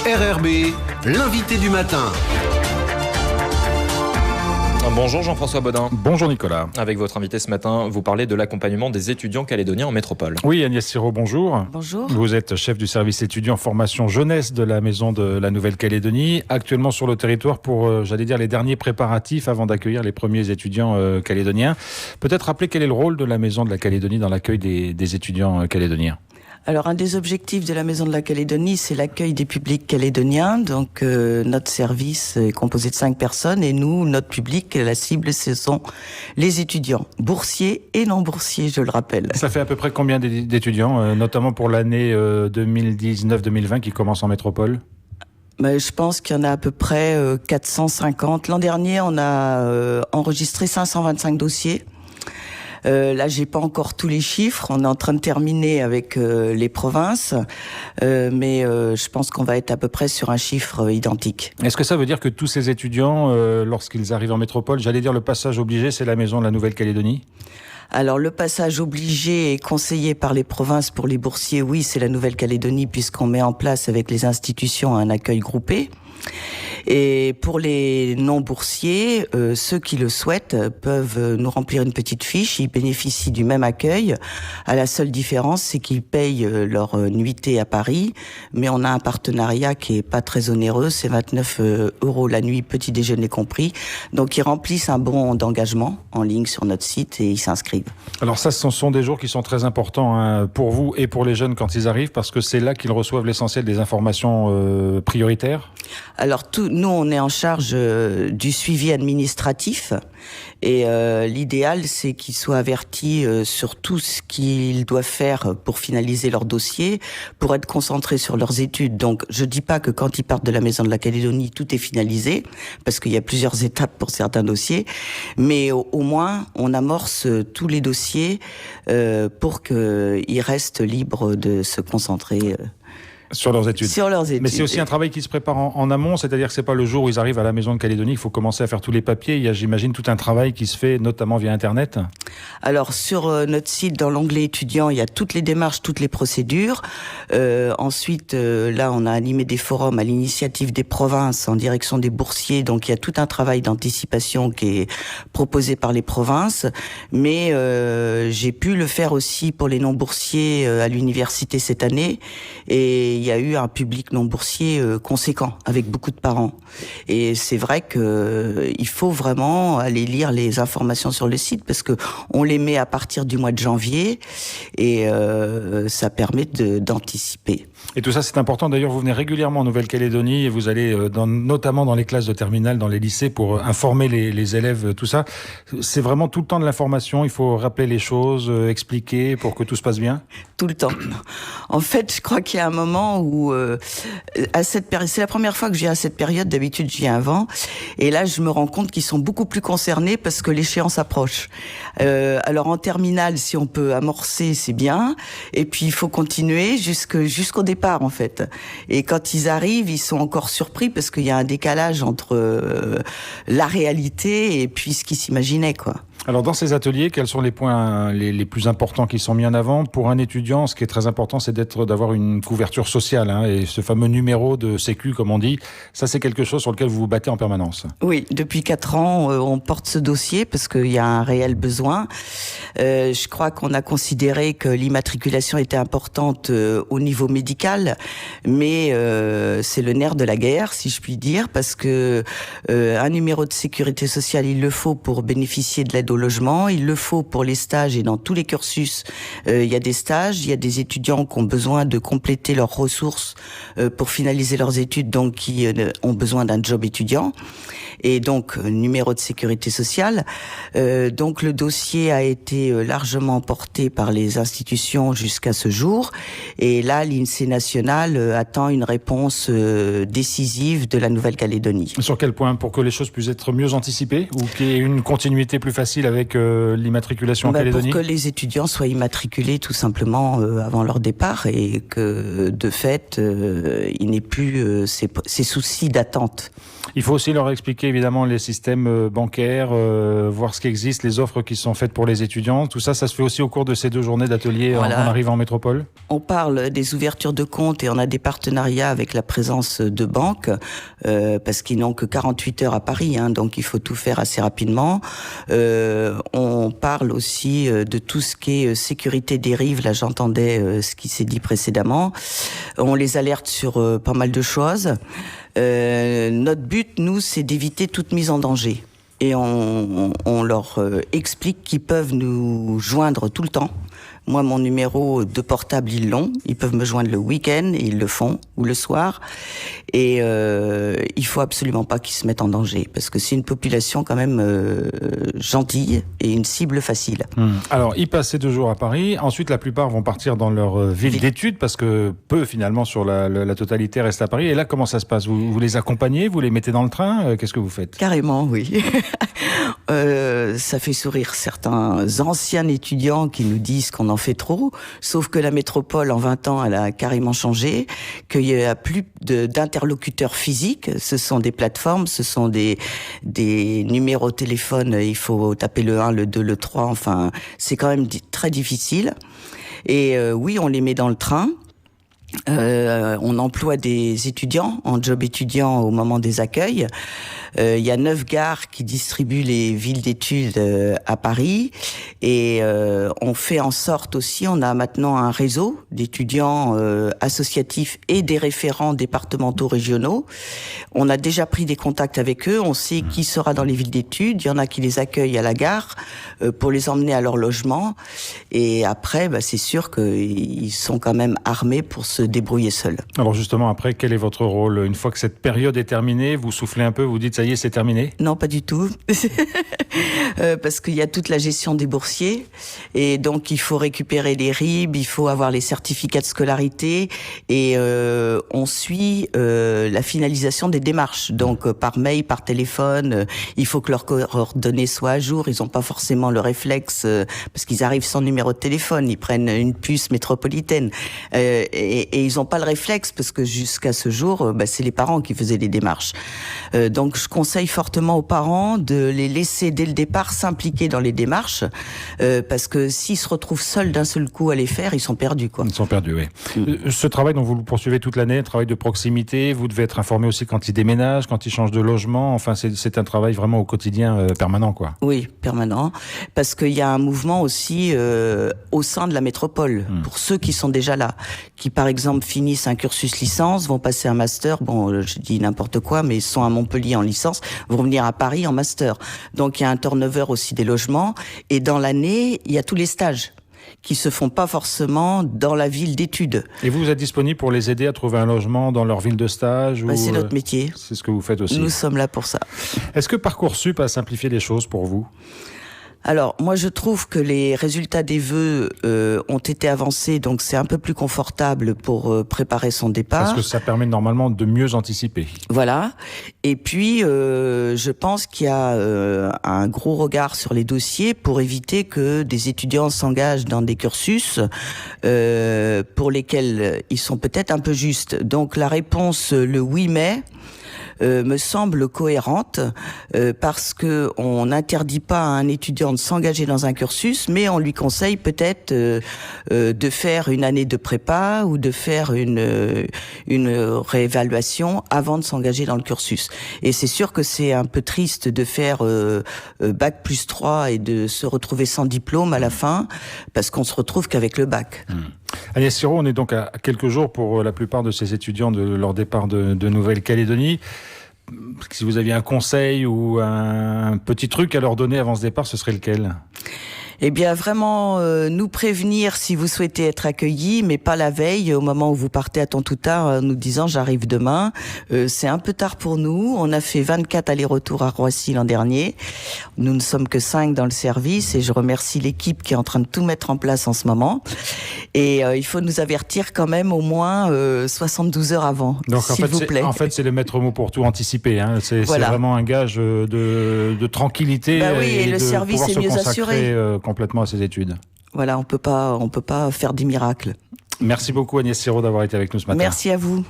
RRB, l'invité du matin. Bonjour Jean-François Bodin. Bonjour Nicolas. Avec votre invité ce matin, vous parlez de l'accompagnement des étudiants calédoniens en métropole. Oui, Agnès Siro, bonjour. Bonjour. Vous êtes chef du service étudiant formation jeunesse de la Maison de la Nouvelle-Calédonie, actuellement sur le territoire pour, les derniers préparatifs avant d'accueillir les premiers étudiants calédoniens. Peut-être rappeler quel est le rôle de la Maison de la Calédonie dans l'accueil des étudiants calédoniens. Alors, un des objectifs de la Maison de la Calédonie, c'est l'accueil des publics calédoniens. Donc, notre service est composé de 5 personnes et nous, notre public, la cible, ce sont les étudiants, boursiers et non boursiers, je le rappelle. Ça fait à peu près combien d'étudiants, notamment pour l'année 2019-2020 qui commence en métropole ? Je pense qu'il y en a à peu près 450. L'an dernier, on a enregistré 525 dossiers. Là, j'ai pas encore tous les chiffres. On est en train de terminer avec les provinces, mais je pense qu'on va être à peu près sur un chiffre identique. Est-ce que ça veut dire que tous ces étudiants, lorsqu'ils arrivent en métropole, le passage obligé, c'est la Maison de la Nouvelle-Calédonie ? Alors, le passage obligé et conseillé par les provinces pour les boursiers, oui, c'est la Nouvelle-Calédonie, puisqu'on met en place avec les institutions un accueil groupé. Et pour les non-boursiers, ceux qui le souhaitent peuvent nous remplir une petite fiche. Ils bénéficient du même accueil. À la seule différence, c'est qu'ils payent leur nuitée à Paris. Mais on a un partenariat qui est pas très onéreux. C'est 29 € la nuit, petit déjeuner compris. Donc, ils remplissent un bon d'engagement en ligne sur notre site et ils s'inscrivent. Alors ça, ce sont des jours qui sont très importants pour vous et pour les jeunes quand ils arrivent, parce que c'est là qu'ils reçoivent l'essentiel des informations prioritaires. Alors, nous, on est en charge du suivi administratif et l'idéal, c'est qu'ils soient avertis sur tout ce qu'ils doivent faire pour finaliser leur dossier, pour être concentrés sur leurs études. Donc, je dis pas que quand ils partent de la Maison de la Calédonie, tout est finalisé, parce qu'il y a plusieurs étapes pour certains dossiers, mais au moins, on amorce tous les dossiers pour qu'ils restent libres de se concentrer sur leurs études. Mais c'est aussi un travail qui se prépare en amont, c'est-à-dire que c'est pas le jour où ils arrivent à la Maison de Calédonie, il faut commencer à faire tous les papiers. Il y a, j'imagine, tout un travail qui se fait notamment via Internet. Alors, sur notre site, dans l'onglet étudiant, il y a toutes les démarches, toutes les procédures. Ensuite, là, on a animé des forums à l'initiative des provinces en direction des boursiers. Donc, il y a tout un travail d'anticipation qui est proposé par les provinces. Mais j'ai pu le faire aussi pour les non-boursiers à l'université cette année. Et il y a eu un public non boursier conséquent, avec beaucoup de parents. Et c'est vrai que il faut vraiment aller lire les informations sur le site, parce que on les met à partir du mois de janvier, et ça permet d'anticiper. Et tout ça, c'est important. D'ailleurs, vous venez régulièrement en Nouvelle-Calédonie et vous allez notamment dans les classes de terminale, dans les lycées, pour informer les élèves, tout ça. C'est vraiment tout le temps de l'information. Il faut rappeler les choses, expliquer pour que tout se passe bien. Tout le temps. En fait, je crois qu'il y a un moment où, à cette période, c'est la première fois que je viens à cette période. D'habitude, j'y viens avant. Et là, je me rends compte qu'ils sont beaucoup plus concernés parce que l'échéance approche. Alors, en terminale, si on peut amorcer, c'est bien. Et puis, il faut continuer jusqu'au départ, en fait. Et quand ils arrivent, ils sont encore surpris parce qu'il y a un décalage entre la réalité et puis ce qu'ils s'imaginaient, quoi. Alors, dans ces ateliers, quels sont les points les plus importants qui sont mis en avant ? Pour un étudiant, ce qui est très important, c'est d'avoir une couverture sociale, et ce fameux numéro de sécu, comme on dit, ça, c'est quelque chose sur lequel vous vous battez en permanence. Oui, depuis 4 ans, on porte ce dossier parce qu'il y a un réel besoin. Je crois qu'on a considéré que l'immatriculation était importante au niveau médical, mais c'est le nerf de la guerre, si je puis dire, parce que un numéro de sécurité sociale, il le faut pour bénéficier de l'aide au logement, il le faut pour les stages, et dans tous les cursus, il y a des stages, il y a des étudiants qui ont besoin de compléter leurs ressources pour finaliser leurs études, donc qui ont besoin d'un job étudiant, et donc numéro de sécurité sociale. Donc le dossier a été largement porté par les institutions jusqu'à ce jour, et là l'INSEE national attend une réponse décisive de la Nouvelle-Calédonie. Sur quel point ? Pour que les choses puissent être mieux anticipées, ou qu'il y ait une continuité plus facile difficile avec l'immatriculation en Calédonie ? Pour que les étudiants soient immatriculés tout simplement avant leur départ et que de fait, il n'ait plus ces soucis d'attente. Il faut aussi leur expliquer évidemment les systèmes bancaires, voir ce qui existe, les offres qui sont faites pour les étudiants. Tout ça, ça se fait aussi au cours de ces 2 journées d'atelier en arrivant en métropole ? On parle des ouvertures de comptes et on a des partenariats avec la présence de banques parce qu'ils n'ont que 48 heures à Paris, donc il faut tout faire assez rapidement. On parle aussi de tout ce qui est sécurité des rives. Là, j'entendais ce qui s'est dit précédemment. On les alerte sur pas mal de choses. Notre but, nous, c'est d'éviter toute mise en danger. Et on leur explique qu'ils peuvent nous joindre tout le temps. Moi, mon numéro de portable, ils l'ont. Ils peuvent me joindre le week-end, et ils le font, ou le soir. Et il faut absolument pas qu'ils se mettent en danger, parce que c'est une population quand même gentille et une cible facile. Alors, ils passent ces 2 jours à Paris. Ensuite, la plupart vont partir dans leur ville d'études, parce que peu, finalement, sur la totalité restent à Paris. Et là, comment ça se passe ? Vous les accompagnez ? Vous les mettez dans le train ? Qu'est-ce que vous faites ? Carrément, oui. Ça fait sourire certains anciens étudiants qui nous disent qu'on en fait trop, sauf que la métropole en 20 ans elle a carrément changé, qu'il y a plus d'interlocuteurs physiques, ce sont des plateformes, ce sont des numéros de téléphone, il faut taper le 1, le 2, le 3, enfin c'est quand même très difficile. Et oui, on les met dans le train. On emploie des étudiants en job étudiant au moment des accueils. Il y a 9 gares qui distribuent les villes d'études à Paris et on fait en sorte aussi, on a maintenant un réseau d'étudiants associatifs et des référents départementaux régionaux. On a déjà pris des contacts avec eux, on sait qui sera dans les villes d'études, il y en a qui les accueillent à la gare pour les emmener à leur logement et après c'est sûr qu'ils sont quand même armés pour se débrouiller seuls. Alors justement, après, quel est votre rôle ? Une fois que cette période est terminée, vous soufflez un peu, vous dites ça y est, c'est terminé ? Non, pas du tout. Parce qu'il y a toute la gestion des boursiers et donc il faut récupérer les RIB, il faut avoir les certificats de scolarité et on suit la finalisation des démarches. Donc par mail, par téléphone, il faut que leurs coordonnées soient à jour. Ils n'ont pas forcément le réflexe parce qu'ils arrivent sans numéro de téléphone, ils prennent une puce métropolitaine et ils n'ont pas le réflexe parce que jusqu'à ce jour, c'est les parents qui faisaient les démarches. Donc je conseille fortement aux parents de les laisser dès le départ s'impliquer dans les démarches parce que s'ils se retrouvent seuls d'un seul coup à les faire, ils sont perdus, quoi. Ils sont perdus, oui. Ce travail dont vous le poursuivez toute l'année, travail de proximité, vous devez être informé aussi quand ils déménagent, quand ils changent de logement. Enfin, c'est un travail vraiment au quotidien permanent, quoi. Oui, permanent. Parce qu'il y a un mouvement aussi au sein de la métropole pour ceux qui sont déjà là, qui par exemple finissent un cursus licence, vont passer un master. Bon, je dis n'importe quoi, mais ils sont à Montpellier en licence, vont venir à Paris en master. Donc il y a un turnover aussi des logements. Et dans l'année, il y a tous les stages qui se font pas forcément dans la ville d'études. Et vous êtes disponible pour les aider à trouver un logement dans leur ville de stage ou... C'est notre métier. C'est ce que vous faites aussi. Nous sommes là pour ça. Est-ce que Parcoursup a simplifié les choses pour vous ? Alors, moi, je trouve que les résultats des vœux ont été avancés, donc c'est un peu plus confortable pour préparer son départ. Parce que ça permet normalement de mieux anticiper. Voilà. Et puis, je pense qu'il y a un gros regard sur les dossiers pour éviter que des étudiants s'engagent dans des cursus pour lesquels ils sont peut-être un peu justes. Donc, la réponse le 8 mai... me semble cohérente parce que on n'interdit pas à un étudiant de s'engager dans un cursus, mais on lui conseille peut-être de faire une année de prépa ou de faire une réévaluation avant de s'engager dans le cursus. Et c'est sûr que c'est un peu triste de faire bac plus 3 et de se retrouver sans diplôme à la fin parce qu'on se retrouve qu'avec le bac. Agnès Siro, on est donc à quelques jours pour la plupart de ces étudiants de leur départ de Nouvelle-Calédonie. Si vous aviez un conseil ou un petit truc à leur donner avant ce départ, ce serait lequel ? Eh bien, vraiment, nous prévenir si vous souhaitez être accueillis, mais pas la veille, au moment où vous partez à temps tout tard, nous disant « j'arrive demain ». C'est un peu tard pour nous. On a fait 24 allers-retours à Roissy l'an dernier. Nous ne sommes que 5 dans le service et je remercie l'équipe qui est en train de tout mettre en place en ce moment. Et il faut nous avertir quand même au moins 72 heures avant, s'il vous plaît. En fait, c'est le maître mot pour tout anticiper. Hein. C'est vraiment un gage de tranquillité et le de service pouvoir est se mieux consacrer assuré. Complètement à ses études. Voilà, on peut pas faire des miracles. Merci beaucoup Agnès Sirot d'avoir été avec nous ce matin. Merci à vous.